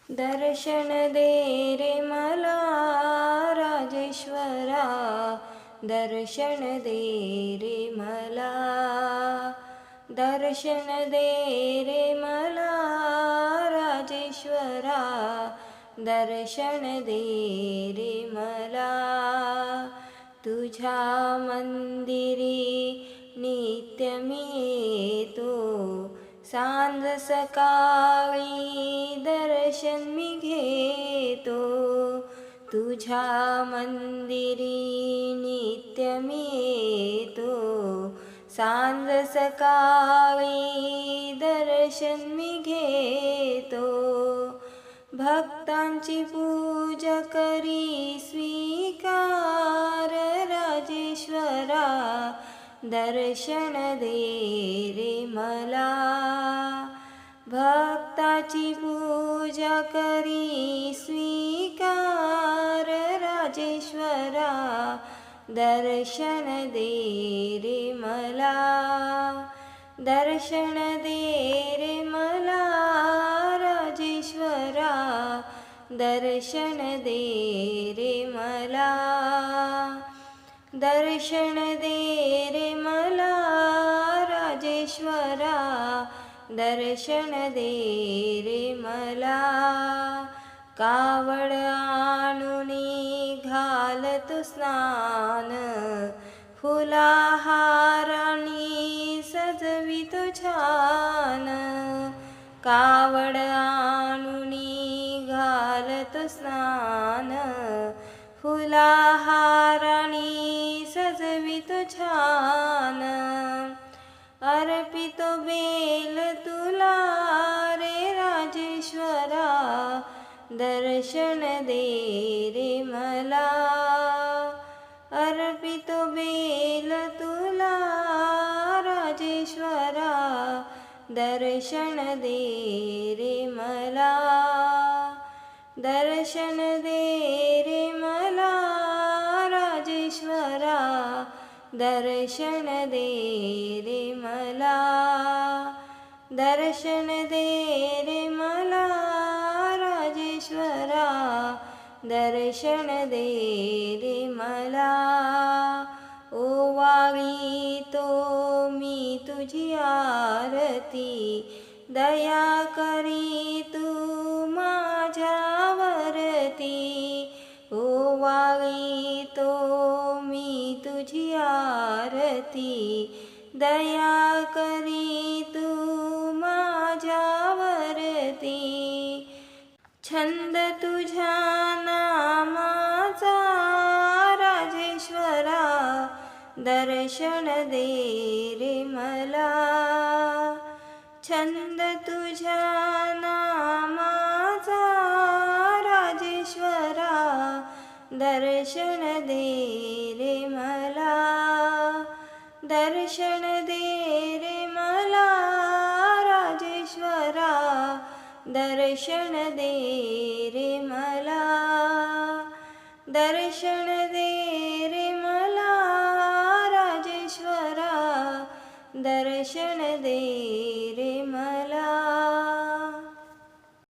दर्शन दे रे मला राजेश्वरा, दर्शन दे रे मला, दर्शन दे रे मला राजेश्वरा, दर्शन दे रे मला. तुझ्या मंदिरी नित्य मी येतो, सांज सकाळी दर्शन मी घेतो. तुझ्या मंदिरी नित्य मी येतो, सांज सकाळी दर्शन मी घेतो. भक्तांची पूजा करी स्वीकार राजेश्वरा, दर्शन दे रे मला. भक्ताची पूजा करी स्वीकार राजेश्वरा, दर्शन दे रे मला, दर्शन दे रे मला राजेश्वरा, दर्शन दे रे मला, दर्शन दे रे मला राजेश्वरा, दर्शन दे रे मला. कावड आणूनी घालतो स्नान, फुलाहारानी सजवितो छान. कावड आणूनी घालतो स्नान, फुलाहारानी सजवितो छान. अर्पितो बेल तुला रे राजेश्वरा, दर्शन दे रे मला. अर्पितो बेल तुला राजेश्वरा, दर्शन दे रे मला, दर्शन दे रे मला राजेश्वरा, दर्शन दे रे मला, दर्शन दे रे मला राजेश्वरा, दर्शन दे रे मला. ओवाळीतो मी तुझी आरती, दया करी तू माझ्यावरती. ओवाळीतो मी तुझी आरती, दया करी तू माझ्यावरती. छंद तुझ्या नामाचा राजेश्वरा, दर्शन दे रे मला. छंद तुझ्या नामाचा राजेश्वरा, दर्शन दे रे मला, दर्शन दे रे मला राजेश्वरा, दर्शन दे रे मला, दर्शन दे